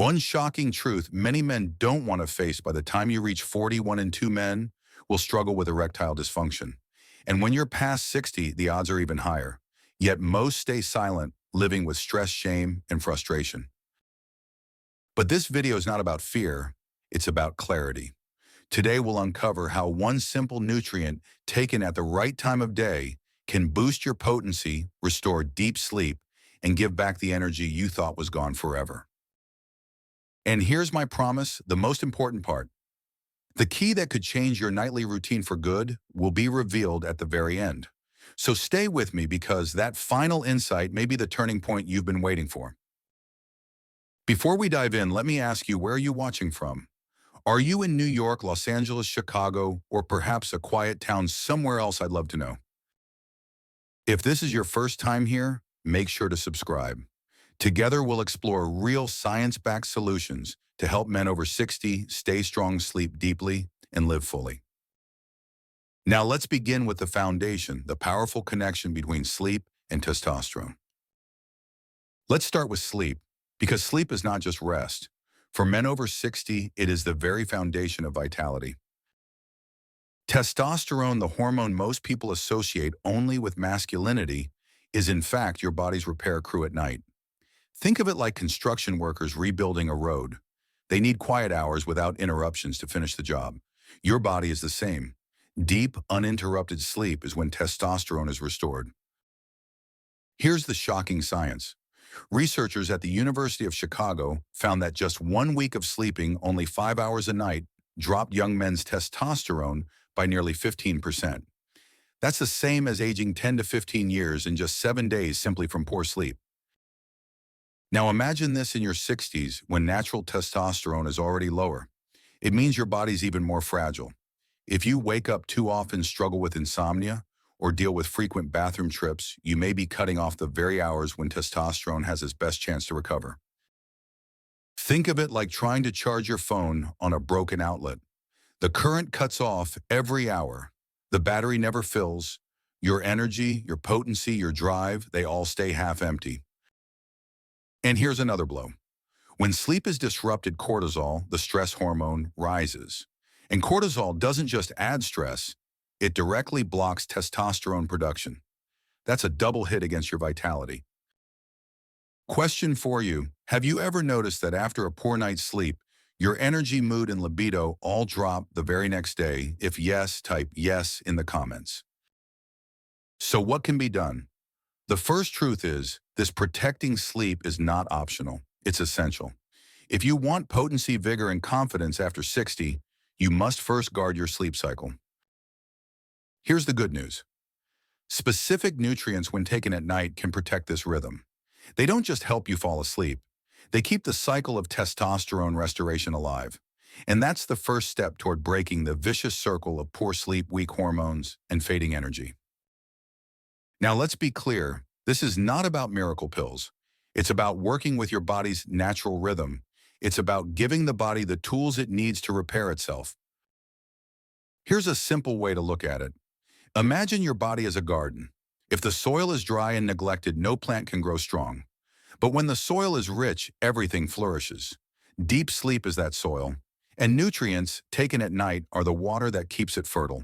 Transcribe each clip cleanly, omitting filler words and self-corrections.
One shocking truth many men don't want to face: by the time you reach 40, 1 in 2 men will struggle with erectile dysfunction. And when you're past 60, the odds are even higher. Yet most stay silent, living with stress, shame, and frustration. But this video is not about fear, it's about clarity. Today we'll uncover how one simple nutrient taken at the right time of day can boost your potency, restore deep sleep, and give back the energy you thought was gone forever. And here's my promise, the most important part. The key that could change your nightly routine for good will be revealed at the very end. So stay with me, because that final insight may be the turning point you've been waiting for. Before we dive in, let me ask you, where are you watching from? Are you in New York, Los Angeles, Chicago, or perhaps a quiet town somewhere else? I'd love to know. If this is your first time here, make sure to subscribe. Together we'll explore real science-backed solutions to help men over 60 stay strong, sleep deeply, and live fully. Now let's begin with the foundation, the powerful connection between sleep and testosterone. Let's start with sleep, because sleep is not just rest. For men over 60, it is the very foundation of vitality. Testosterone, the hormone most people associate only with masculinity, is in fact your body's repair crew at night. Think of it like construction workers rebuilding a road. They need quiet hours without interruptions to finish the job. Your body is the same. Deep, uninterrupted sleep is when testosterone is restored. Here's the shocking science. Researchers at the University of Chicago found that just 1 week of sleeping only 5 hours a night dropped young men's testosterone by nearly 15%. That's the same as aging 10 to 15 years in just 7 days simply from poor sleep. Now imagine this in your 60s, when natural testosterone is already lower. It means your body's even more fragile. If you wake up too often, struggle with insomnia, or deal with frequent bathroom trips, you may be cutting off the very hours when testosterone has its best chance to recover. Think of it like trying to charge your phone on a broken outlet. The current cuts off every hour. The battery never fills. Your energy, your potency, your drive, they all stay half empty. And here's another blow. When sleep is disrupted, cortisol, the stress hormone, rises. And cortisol doesn't just add stress, it directly blocks testosterone production. That's a double hit against your vitality. Question for you: have you ever noticed that after a poor night's sleep, your energy, mood, and libido all drop the very next day? If yes, type yes in the comments. So what can be done? The first truth is, this protecting sleep is not optional. It's essential. If you want potency, vigor, and confidence after 60, you must first guard your sleep cycle. Here's the good news. Specific nutrients, when taken at night, can protect this rhythm. They don't just help you fall asleep. They keep the cycle of testosterone restoration alive. And that's the first step toward breaking the vicious circle of poor sleep, weak hormones, and fading energy. Now let's be clear, this is not about miracle pills. It's about working with your body's natural rhythm. It's about giving the body the tools it needs to repair itself. Here's a simple way to look at it. Imagine your body as a garden. If the soil is dry and neglected, no plant can grow strong. But when the soil is rich, everything flourishes. Deep sleep is that soil, and nutrients taken at night are the water that keeps it fertile.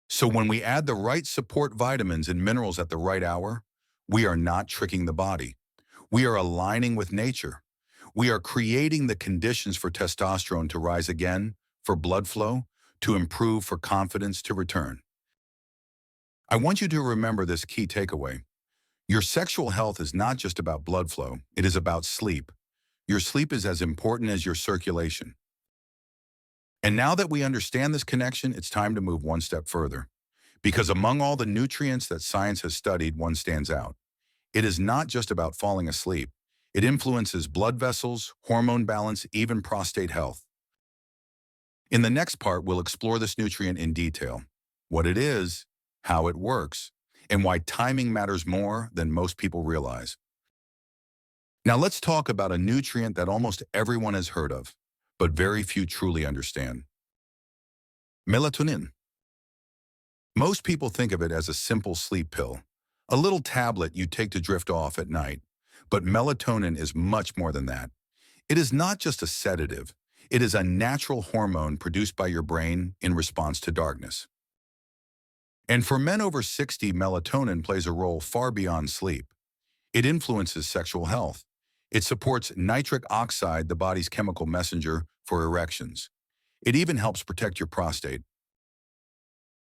So when we add the right support vitamins and minerals at the right hour, we are not tricking the body. We are aligning with nature. We are creating the conditions for testosterone to rise again, for blood flow to improve, for confidence to return. I want you to remember this key takeaway. Your sexual health is not just about blood flow, it is about sleep. Your sleep is as important as your circulation. And now that we understand this connection, it's time to move one step further. Because among all the nutrients that science has studied, one stands out. It is not just about falling asleep. It influences blood vessels, hormone balance, even prostate health. In the next part, we'll explore this nutrient in detail, what it is, how it works, and why timing matters more than most people realize. Now let's talk about a nutrient that almost everyone has heard of, but very few truly understand. Melatonin. Most people think of it as a simple sleep pill, a little tablet you take to drift off at night. But melatonin is much more than that. It is not just a sedative. It is a natural hormone produced by your brain in response to darkness. And for men over 60, melatonin plays a role far beyond sleep. It influences sexual health. It supports nitric oxide, the body's chemical messenger for erections. It even helps protect your prostate.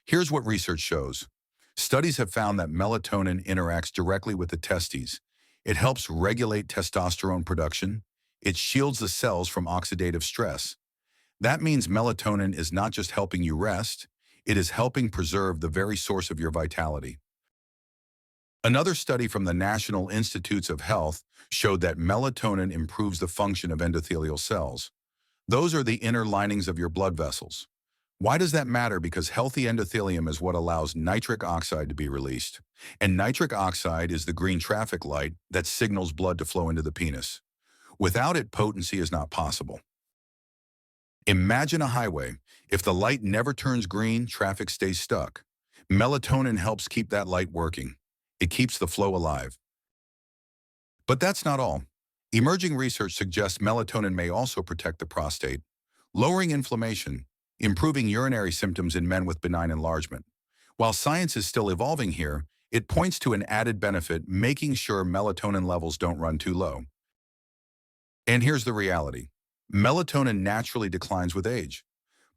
Here's what research shows. Studies have found that melatonin interacts directly with the testes. It helps regulate testosterone production. It shields the cells from oxidative stress. That means melatonin is not just helping you rest, it is helping preserve the very source of your vitality. Another study from the National Institutes of Health showed that melatonin improves the function of endothelial cells. Those are the inner linings of your blood vessels. Why does that matter? Because healthy endothelium is what allows nitric oxide to be released. And nitric oxide is the green traffic light that signals blood to flow into the penis. Without it, potency is not possible. Imagine a highway. If the light never turns green, traffic stays stuck. Melatonin helps keep that light working. It keeps the flow alive. But that's not all. Emerging research suggests melatonin may also protect the prostate, lowering inflammation, improving urinary symptoms in men with benign enlargement. While science is still evolving here, it points to an added benefit, making sure melatonin levels don't run too low. And here's the reality. Melatonin naturally declines with age.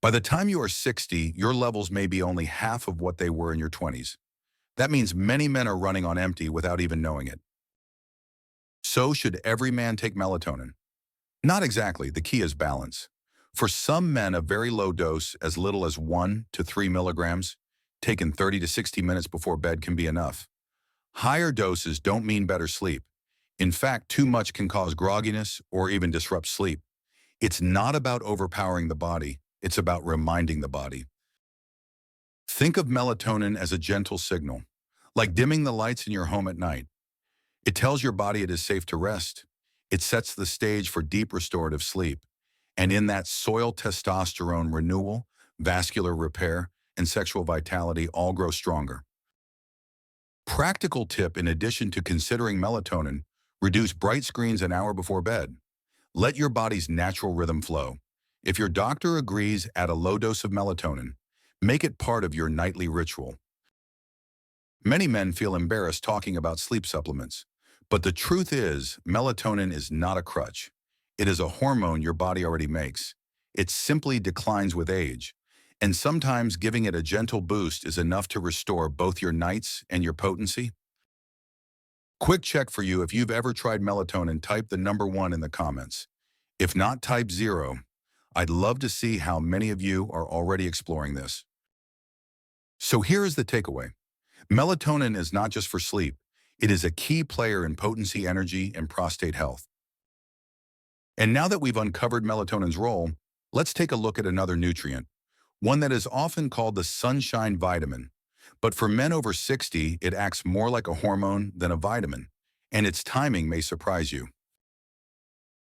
By the time you are 60, your levels may be only half of what they were in your 20s. That means many men are running on empty without even knowing it. So should every man take melatonin? Not exactly. The key is balance. For some men, a very low dose, as little as 1 to 3 milligrams, taken 30 to 60 minutes before bed can be enough. Higher doses don't mean better sleep. In fact, too much can cause grogginess or even disrupt sleep. It's not about overpowering the body. It's about reminding the body. Think of melatonin as a gentle signal, like dimming the lights in your home at night. It tells your body it is safe to rest. It sets the stage for deep restorative sleep. And in that, soil testosterone renewal, vascular repair, and sexual vitality all grow stronger. Practical tip: in addition to considering melatonin, reduce bright screens an hour before bed. Let your body's natural rhythm flow. If your doctor agrees, add a low dose of melatonin. Make it part of your nightly ritual. Many men feel embarrassed talking about sleep supplements. But the truth is, melatonin is not a crutch. It is a hormone your body already makes. It simply declines with age. And sometimes giving it a gentle boost is enough to restore both your nights and your potency. Quick check for you: if you've ever tried melatonin, type the number 1 in the comments. If not, type 0. I'd love to see how many of you are already exploring this. So here is the takeaway. Melatonin is not just for sleep. It is a key player in potency, energy, and prostate health. And now that we've uncovered melatonin's role, let's take a look at another nutrient, one that is often called the sunshine vitamin. But for men over 60, it acts more like a hormone than a vitamin, and its timing may surprise you.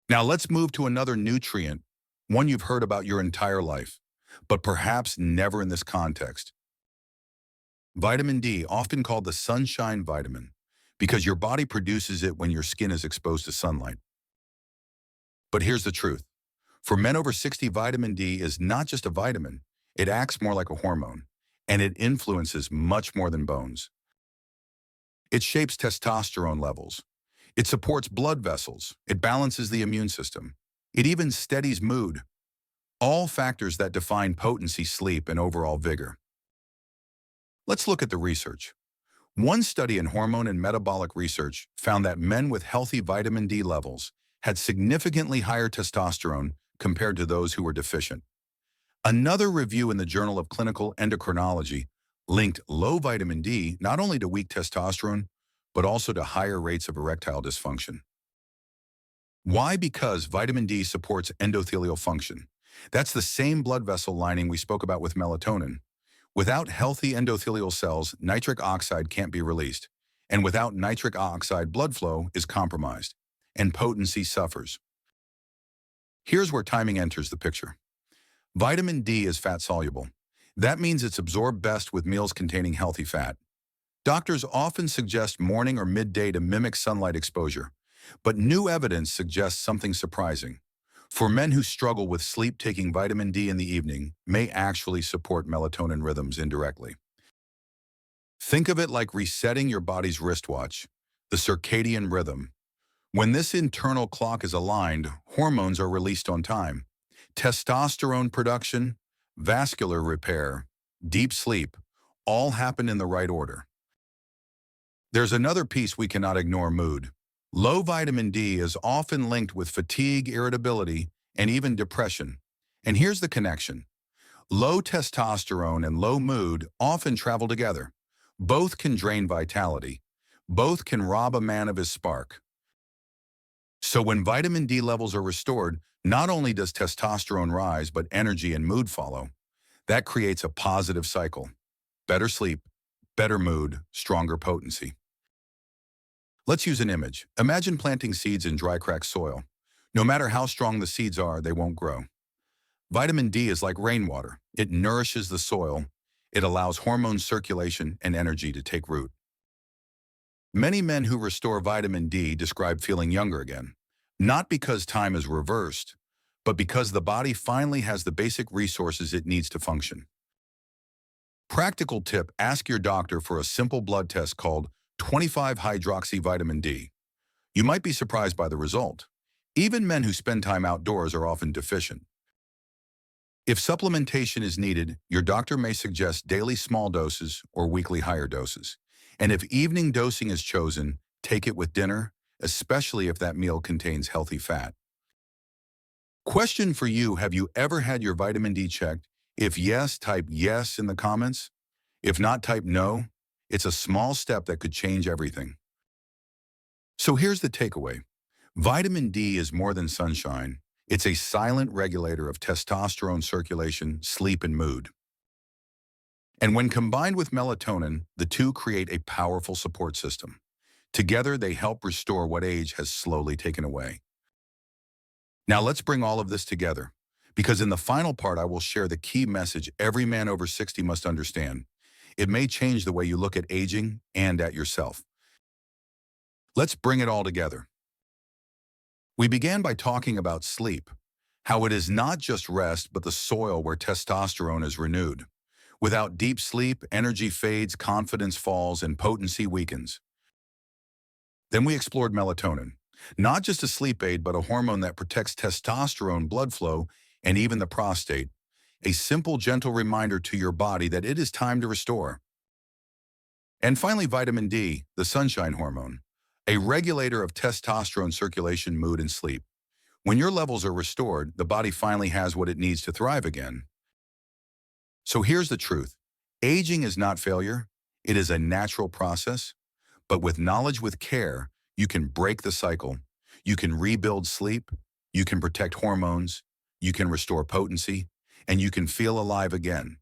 Now let's move to another nutrient, one you've heard about your entire life, but perhaps never in this context. Vitamin D, often called the sunshine vitamin, because your body produces it when your skin is exposed to sunlight. But here's the truth. For men over 60, vitamin D is not just a vitamin. It acts more like a hormone, and it influences much more than bones. It shapes testosterone levels. It supports blood vessels. It balances the immune system. It even steadies mood. All factors that define potency, sleep, and overall vigor. Let's look at the research. One study in hormone and metabolic research found that men with healthy vitamin D levels had significantly higher testosterone compared to those who were deficient. Another review in the Journal of Clinical Endocrinology linked low vitamin D not only to weak testosterone, but also to higher rates of erectile dysfunction. Why? Because vitamin D supports endothelial function. That's the same blood vessel lining we spoke about with melatonin. Without healthy endothelial cells, nitric oxide can't be released. And without nitric oxide, blood flow is compromised, and potency suffers. Here's where timing enters the picture. Vitamin D is fat-soluble. That means it's absorbed best with meals containing healthy fat. Doctors often suggest morning or midday to mimic sunlight exposure, but new evidence suggests something surprising. For men who struggle with sleep, taking vitamin D in the evening may actually support melatonin rhythms indirectly. Think of it like resetting your body's wristwatch, the circadian rhythm. When this internal clock is aligned, hormones are released on time. Testosterone production, vascular repair, deep sleep, all happen in the right order. There's another piece we cannot ignore: mood. Low vitamin D is often linked with fatigue, irritability, and even depression. And here's the connection. Low testosterone and low mood often travel together. Both can drain vitality. Both can rob a man of his spark. So when vitamin D levels are restored, not only does testosterone rise, but energy and mood follow. That creates a positive cycle. Better sleep, better mood, stronger potency. Let's use an image. Imagine planting seeds in dry, cracked soil. No matter how strong the seeds are, they won't grow. Vitamin D is like rainwater. It nourishes the soil. It allows hormone circulation and energy to take root. Many men who restore vitamin D describe feeling younger again, not because time is reversed, but because the body finally has the basic resources it needs to function. Practical tip: ask your doctor for a simple blood test called 25-hydroxy-vitamin D. You might be surprised by the result. Even men who spend time outdoors are often deficient. If supplementation is needed, your doctor may suggest daily small doses or weekly higher doses. And if evening dosing is chosen, take it with dinner, especially if that meal contains healthy fat. Question for you: have you ever had your vitamin D checked? If yes, type yes in the comments. If not, type no. It's a small step that could change everything. So here's the takeaway. Vitamin D is more than sunshine. It's a silent regulator of testosterone circulation, sleep, and mood. And when combined with melatonin, the two create a powerful support system. Together, they help restore what age has slowly taken away. Now let's bring all of this together, because in the final part, I will share the key message every man over 60 must understand. It may change the way you look at aging and at yourself. Let's bring it all together. We began by talking about sleep, how it is not just rest, but the soil where testosterone is renewed. Without deep sleep, energy fades, confidence falls, and potency weakens. Then we explored melatonin, not just a sleep aid, but a hormone that protects testosterone, blood flow, and even the prostate. A simple, gentle reminder to your body that it is time to restore. And finally, vitamin D, the sunshine hormone, a regulator of testosterone circulation, mood, and sleep. When your levels are restored, the body finally has what it needs to thrive again. So here's the truth. Aging is not failure. It is a natural process. But with knowledge, with care, you can break the cycle. You can rebuild sleep. You can protect hormones. You can restore potency. And you can feel alive again.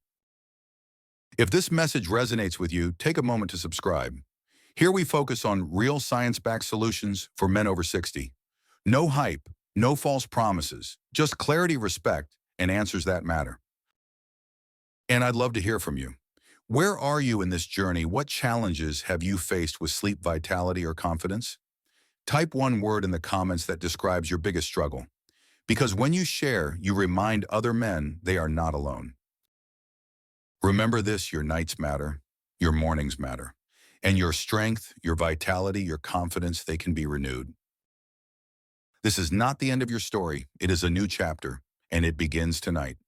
If this message resonates with you, take a moment to subscribe. Here we focus on real science-backed solutions for men over 60. No hype, no false promises, just clarity, respect, and answers that matter. And I'd love to hear from you. Where are you in this journey? What challenges have you faced with sleep, vitality, or confidence? Type one word in the comments that describes your biggest struggle. Because when you share, you remind other men they are not alone. Remember this: your nights matter, your mornings matter, and your strength, your vitality, your confidence, they can be renewed. This is not the end of your story. It is a new chapter, and it begins tonight.